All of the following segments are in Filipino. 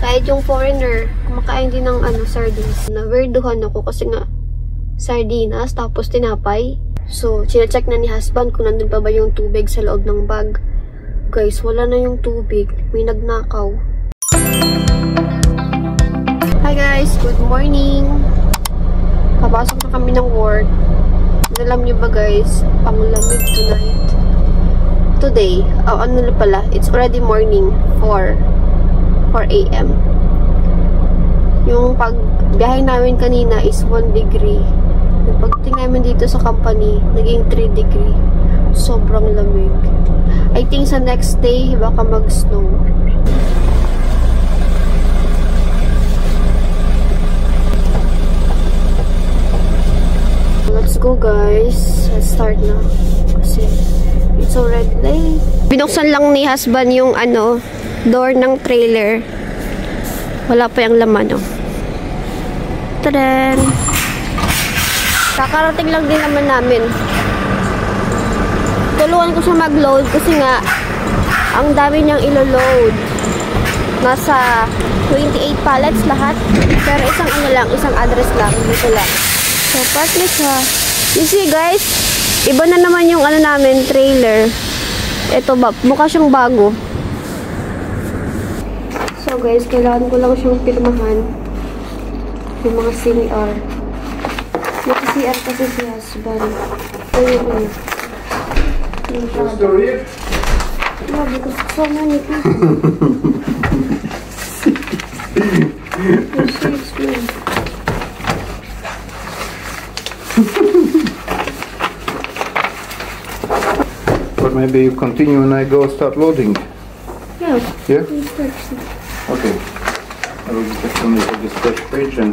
Kahit yung foreigner, kumakain din ng sardines. Na-weirduhan ako kasi nga sardinas, tapos tinapay. So, chinecheck na ni husband kung nandun pa ba yung tubig sa loob ng bag. Guys, wala na yung tubig. May nagnakaw. Hi guys, good morning. Papasok na kami ng work. Alam niyo ba guys, ang lamig tonight. Today, ano na pala, it's already morning, 4 AM. Yung pagbiyahe namin kanina is 1 degree. Yung pagtingin namin dito sa company, naging 3 degree. Sobrang lamig. I think sa next day, baka mag-snow. Let's go guys. Let's start na. Kasi it's already late. Binuksan lang ni husband yung door ng trailer. Wala pa yung laman, oh. Tadaan! Kakarating lang din naman namin. Tulungan ko siya mag-load kasi nga ang dami niyang ilo-load. Nasa 28 pallets lahat. Pero isang address lang. Dito lang. So, part na siya. You see guys, iba na naman yung namin, trailer. Ito ba, mukha siyang bago. So guys, kailangan ko lang siyang pirmahan. Yung mga CR. Yung CR kasi si husband. Ito yung yeah, because so many people. But maybe you continue and I go start loading. Yeah. Yeah? Okay. I will just on the splash page and...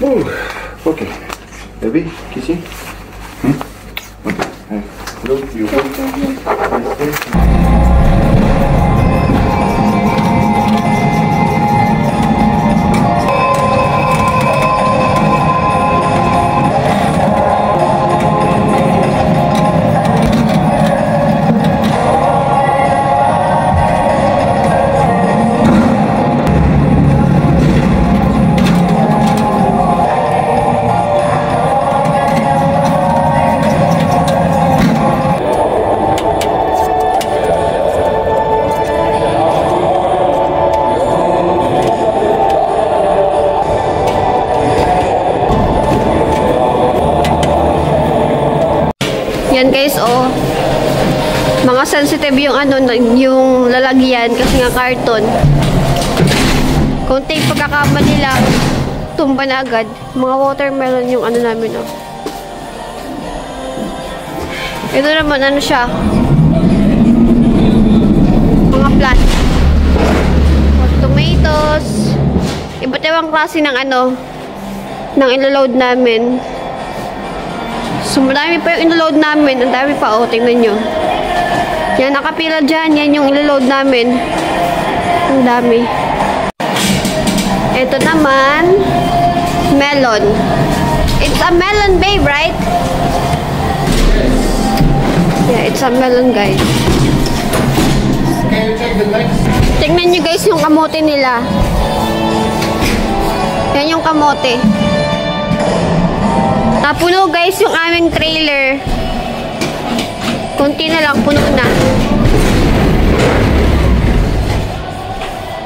Oh, okay. Baby, kissy? Okay. Go, you go. Yan guys, oh. Mga sensitive yung yung lalagyan kasi nga karton. Konting pagkakamali lang, tumba na agad. Mga watermelon yung namin, oh. Ito naman siya. Mga plant. Tomatoes. Iba't ibang klase ng ng ilo-load namin. So, madami pa yung ilo-load namin. Ang dami pa, oh. Tingnan nyo. Yan, nakapila dyan. Yan yung ilo-load namin. Ang dami. Ito naman, melon. It's a melon, babe, right? Yeah, it's a melon, guys. Can you check the next? Tingnan nyo, guys, yung kamote nila. Yan yung kamote. Napuno guys yung aming trailer. Kunti na lang, puno na.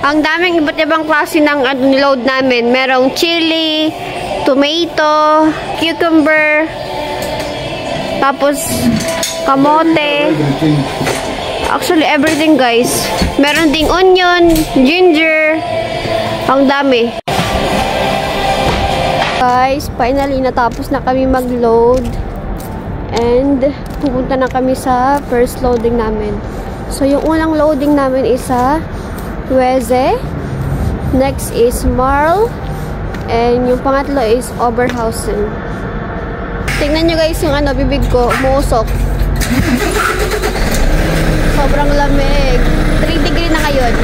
Ang daming iba't ibang klase ng niload namin. Merong chili, tomato, cucumber, tapos kamote. Actually, everything guys. Meron ding onion, ginger. Ang dami. Guys, finally natapos na kami mag-load and pupunta na kami sa first loading namin. So, yung unang loading namin is sa Hueze, next is Marl, and yung pangatlo is Oberhausen. Tingnan nyo guys yung bibig ko, umuusok. Sobrang lamig. 3 degree na ngayon.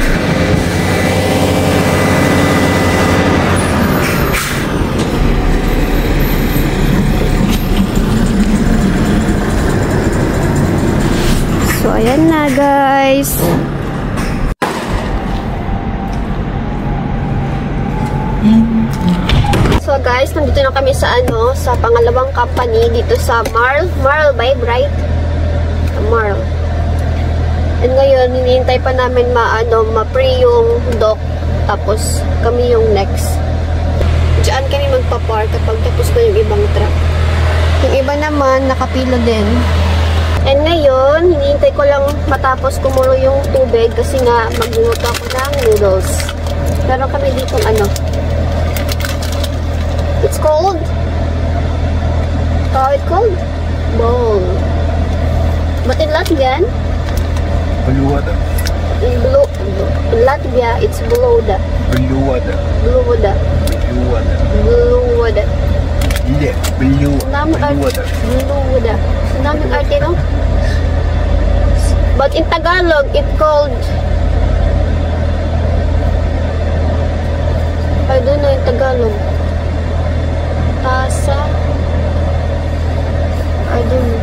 So, ayan na guys. So guys, nandito na kami sa sa pangalawang company dito sa Marl Vibe, right? Marl. And ngayon, hinihintay pa namin ma-pre yung dock. Tapos, kami yung next. Diyan kami magpa-park kapag tapos na yung ibang truck. Yung iba naman, nakapila din. And ngayon, hinihintay ko lang matapos kumulo yung tubig kasi nga magluluto ako ng noodles. Meron kami dito it's cold. How it cold? Bowl. But in Latvian? Bluwada. In Latvia, it's Bluwada. Bluwada. Bluwada. Bluwada. Bluwada. Yeah, Bluwada. Bluwada. Naming arte, no? But in Tagalog, it's called... I don't know in Tagalog. Tasa. I don't know.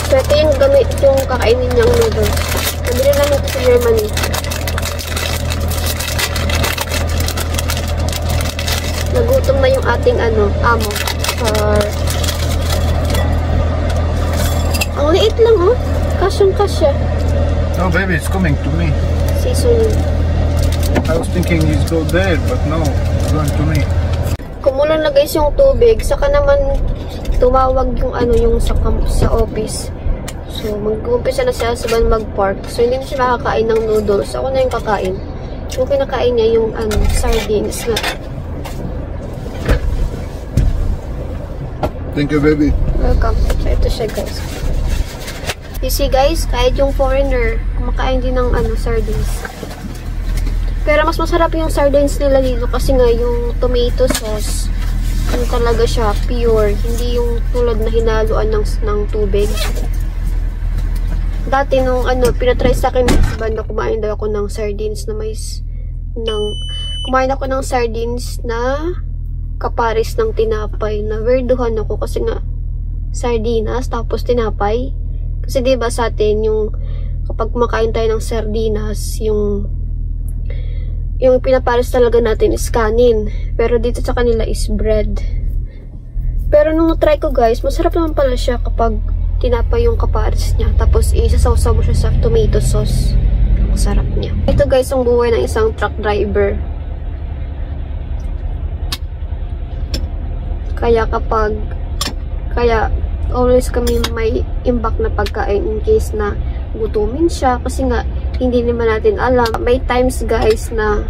So, ito yung gamit yung kakainin niyang noodles. Nabili namin ito sa Germany. Nagutom na yung ating amo. Ang liit lang, oh. Kasyang-kasya. No, baby, it's coming to me. Seasoning. I was thinking he's go there, but no, it's going to me. Kumulo na guys yung tubig. Saka naman tumawag yung yung sa office. So, mag-umpisa na siya sa mag-park. So, hindi na siya makakain ng noodles. Ako na yung kakain. Yung kinakain niya yung sardines na. Thank you, baby. Welcome. So, ito siya guys. You see guys, kahit yung foreigner, kumakain din ng sardines. Pero mas masarap yung sardines nila dito kasi nga yung tomato sauce, yung talaga siya, pure. Hindi yung tulad na hinaluan ng tubig. Dati nung pinatry sa akin banda, kumain daw ako ng sardines na kumain ako ng sardines na kapares ng tinapay. Na weirduhan ako kasi nga sardinas tapos tinapay. Kasi diba sa atin yung kapag kumakain tayo ng sardinas, yung pinapares talaga natin is kanin. Pero dito sa kanila is bread. Pero nung try ko guys, masarap naman pala siya kapag tinapay yung kapares niya. Tapos isasawsaw mo siya sa tomato sauce. Masarap niya. Ito guys ang buhay ng isang truck driver. Kaya always kami may imbak na pagkain in case na gutumin siya. Kasi nga, hindi naman natin alam. May times guys na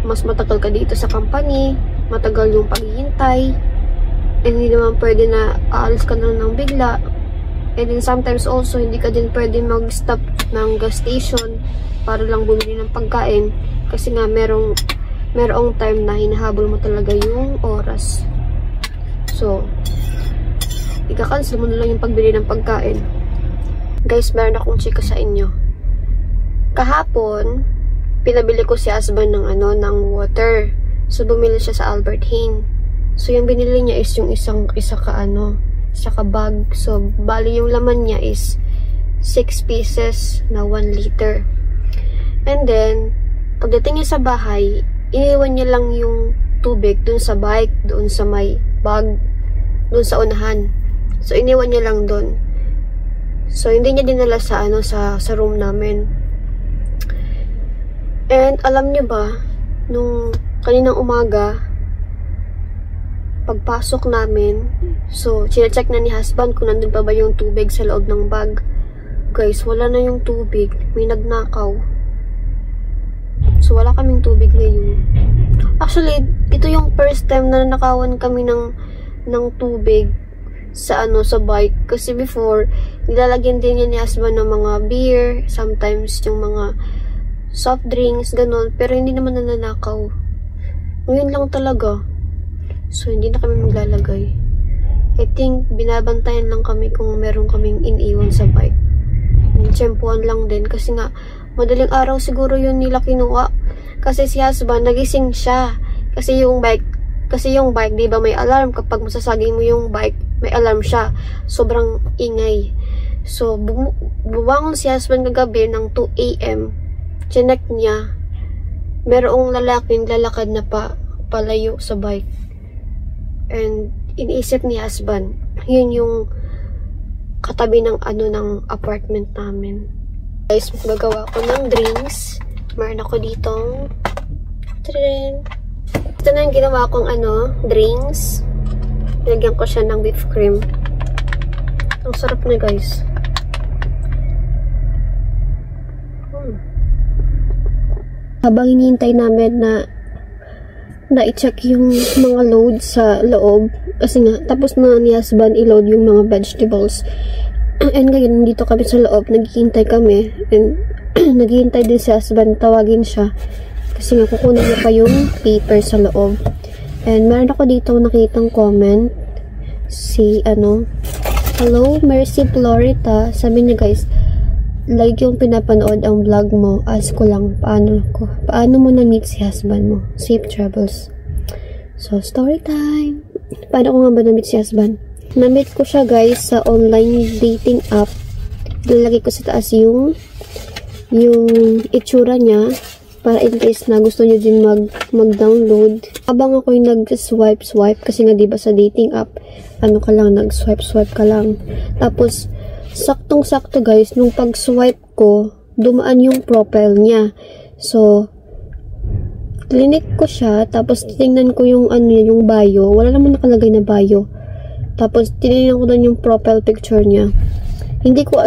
mas matagal ka dito sa company, matagal yung paghihintay, and hindi naman pwede na aalis ka na ng bigla. And then sometimes also, hindi ka din pwede mag-stop ng gas station para lang bumili ng pagkain. Kasi nga, merong time na hinahabol mo talaga yung oras. So, ika-cancel mo na lang yung pagbili ng pagkain. Guys, meron akong chika sa inyo. Kahapon, pinabili ko si husband ng water. So, bumili siya sa Albert Heijn. So, yung binili niya is yung isa ka bag. So, bali yung laman niya is 6 pieces na 1 liter. And then, pagdating niya sa bahay, iniwan niya lang yung tubig dun sa bike, dun sa may bag, dun sa unahan. So, iniwan niya lang dun. So, hindi niya dinala sa sa room namin. And, alam niyo ba, nung kaninang umaga, pagpasok namin, so, chinecheck na ni husband kung nandun pa ba yung tubig sa loob ng bag. Guys, wala na yung tubig. May nagnakaw. So, wala kaming tubig ngayon. Actually, ito yung first time na nanakawan kami ng tubig sa sa bike. Kasi before, nilalagyan din niya ni husband ng mga beer, sometimes yung mga soft drinks, ganun. Pero hindi naman nananakaw. Ngayon lang talaga. So, hindi na kami maglalagay. I think, binabantayan lang kami kung meron kaming iniwan sa bike. Tsempuan lang din. Kasi nga, madaling araw siguro yun nila kinuha. Kasi si husband, nagising siya. Kasi yung bike, di ba may alarm? Kapag masasaging mo yung bike, may alarm siya. Sobrang ingay. So, bumangon si husband kagabi ng 2 AM. Chinek niya, merong lalaking lalakad na palayo sa bike. And iniisip ni husband, yun yung katabi ng ng apartment namin. Guys, magagawa ko ng drinks. Meron ako ditong ito na yung ginawa kong drinks. Nilagyan ko siya ng whipped cream. Ang sarap na, guys. Habang hinihintay namin na i-check yung mga load sa loob, kasi nga, tapos na ni husband i-load yung mga vegetables. And ngayon, dito kami sa loob, naghihintay kami. And naghihintay din si husband, tawagin siya. Kasi nga, kukunin niya pa yung paper sa loob. And meron ako dito nakitang comment. Si, Hello, Mercy Florita. Sabi niya, guys, like yung pinapanood ang vlog mo, ask ko lang, paano mo na-meet si husband mo? Safe travels. So, story time. Paano ko nga ba na-meet si husband? Na-meet ko siya, guys, sa online dating app. Lalagay ko sa taas yung itsura niya para in case na gusto niyo din mag-download. Habang ako yung nag-swipe, kasi nga diba sa dating app, nag-swipe ka lang. Tapos, saktong-sakto, guys, nung pag-swipe ko, dumaan yung profile niya. So, clinic ko siya, tapos tingnan ko yung yung bio. Wala naman nakalagay na bio. Tapos, tinignan ko doon yung profile picture niya. Hindi ko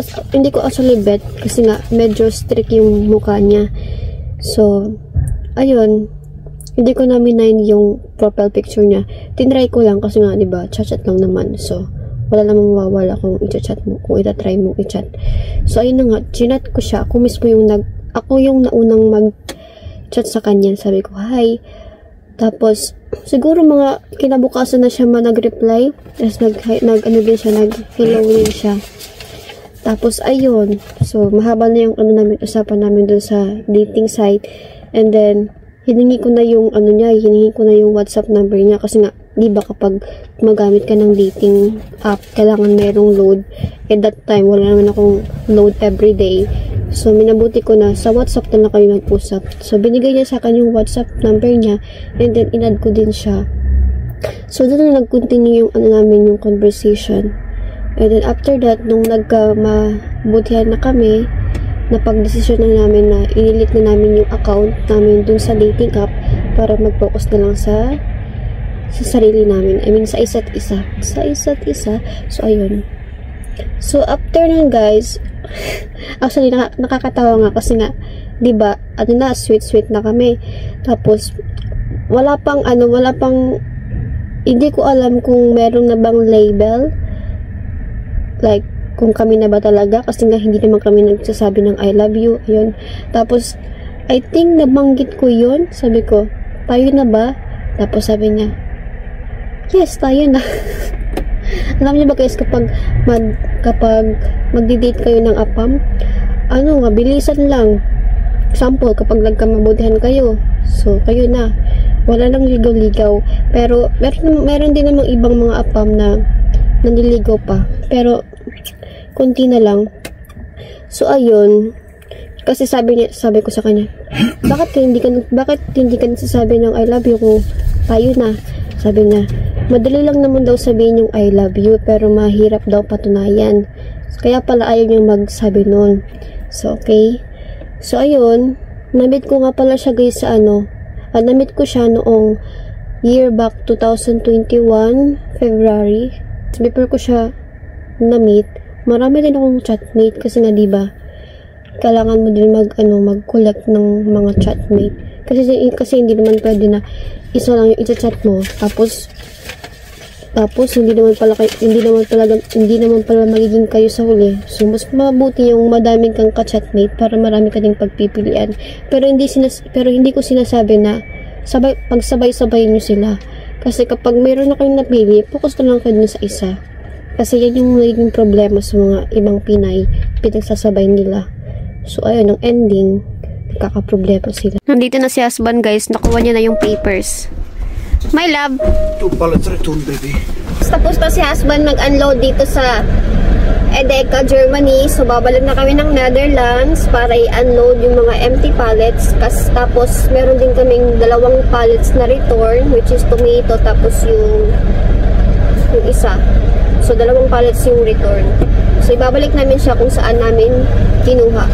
actually bet, kasi nga, medyo strict yung mukha niya. So, ayun, hindi ko na-mine yung profile picture niya. Tinry ko lang, kasi nga, diba, chat lang naman. So, wala namang mawawala kung i-chat mo, kung itatry mo i-chat. So, ayun na nga, chinat ko siya. Ako mismo ako yung naunang mag-chat sa kanya. Sabi ko, hi. Tapos, siguro mga kinabukasan na siya nag-reply. Tapos, nag-hello din siya. Tapos, ayun. So, mahaba na yung usapan namin dun sa dating site. And then, hiningi ko na yung WhatsApp number niya. Kasi nga, di ba kapag magamit ka ng dating app, kailangan mayroong load. At that time, wala naman akong load everyday. So, minabuti ko na sa WhatsApp na lang kami nag-usap. So, binigay niya sa akin yung WhatsApp number niya. And then, inad ko din siya. So, doon na nag-continue yung namin yung conversation. And then, after that, nung nagkamabutihan na kami, napag-desisyon na namin na inilit na namin yung account namin dun sa dating app para mag-focus na lang sa sarili namin. I mean, sa isa't isa. So, ayun. So, after nun, guys, actually, nakakatawa nga kasi nga, diba, sweet na kami. Tapos, wala pang, hindi ko alam kung meron na bang label. Like, kung kami na ba talaga, kasi nga hindi naman kami nagsasabi ng I love you, ayun. Tapos, I think nabanggit ko yun. Sabi ko, tayo na ba? Tapos sabi niya, yes, tayo na. Alam niyo ba guys, kapag magdi-date kayo ng apam, bilisan lang. Example, kapag nagkamabutihan kayo, so kayo na. Wala nang ligaw-ligaw. Pero, meron din namang ibang mga apam na nandiligaw pa. Pero, konti na lang. So, ayun. Kasi sabi ko sa kanya, bakit hindi ka nagsasabi ng I love you kung tayo na? Sabi niya, madali lang naman daw sabihin yung I love you, pero mahirap daw patunayan. Kaya pala ayaw niyang magsabi nun. So, okay. So, ayun. Namit ko nga pala siya guys sa namit ko siya noong year back 2021, February. Before ko siya na-meet, marami din akong chatmate kasi nga diba, kailangan mo din mag-collect ng mga chatmate. Kasi hindi naman pwede na isa lang yung i-chat mo, tapos hindi naman pala magiging kayo sa huli. So, mas mabuti yung madaming kang ka-chatmate para marami ka ding pagpipilian. Pero hindi ko sinasabi na pagsabay-sabay nyo sila. Kasi kapag mayroon na kayong napili, focus na lang kayo dun sa isa. Kasi yan yung naging problema sa mga ibang Pinay, pinagsasabay nila. So, ayun, ang ending, nagkakaproblema sila. Nandito na si husband, guys. Nakuha niya na yung papers. My love. 2 pallets return, baby. Tapos na si husband mag-unload dito sa Edeka, Germany. So, babalik na kami ng Netherlands para i-unload yung mga empty pallets. Tapos, meron din kaming 2 pallets na return, which is tomato, tapos yung isa. So, 2 pallets yung return. So, ibabalik namin siya kung saan namin kinuha.